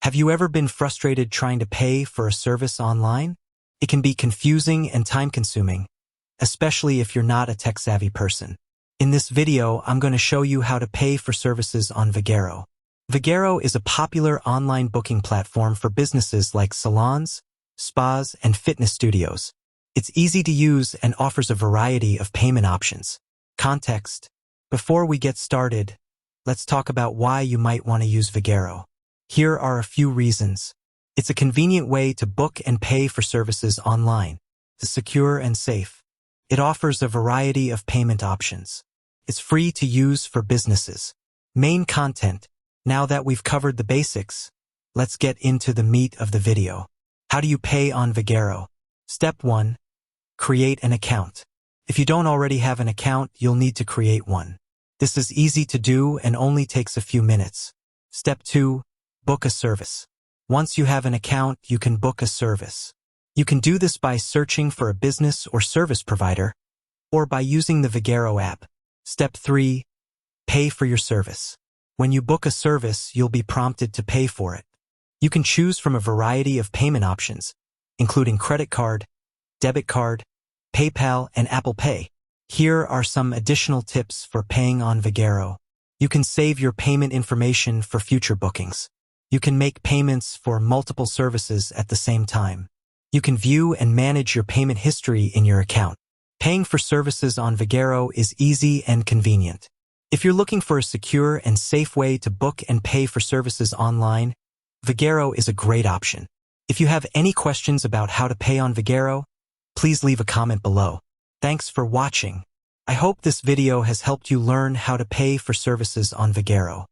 Have you ever been frustrated trying to pay for a service online? It can be confusing and time-consuming, especially if you're not a tech-savvy person. In this video, I'm going to show you how to pay for services on Vagaro. Vagaro is a popular online booking platform for businesses like salons, spas, and fitness studios. It's easy to use and offers a variety of payment options. Context. Before we get started, let's talk about why you might want to use Vagaro. Here are a few reasons. It's a convenient way to book and pay for services online. It's secure and safe. It offers a variety of payment options. It's free to use for businesses. Main content. Now that we've covered the basics, let's get into the meat of the video. How do you pay on Vagaro? Step 1. Create an account. If you don't already have an account, you'll need to create one. This is easy to do and only takes a few minutes. Step 2. Book a service. Once you have an account, you can book a service. You can do this by searching for a business or service provider, or by using the Vagaro app. Step 3. Pay for your service. When you book a service, you'll be prompted to pay for it. You can choose from a variety of payment options, including credit card, debit card, PayPal, and Apple Pay. Here are some additional tips for paying on Vagaro. You can save your payment information for future bookings. You can make payments for multiple services at the same time. You can view and manage your payment history in your account. Paying for services on Vagaro is easy and convenient. If you're looking for a secure and safe way to book and pay for services online, Vagaro is a great option. If you have any questions about how to pay on Vagaro, please leave a comment below. Thanks for watching. I hope this video has helped you learn how to pay for services on Vagaro.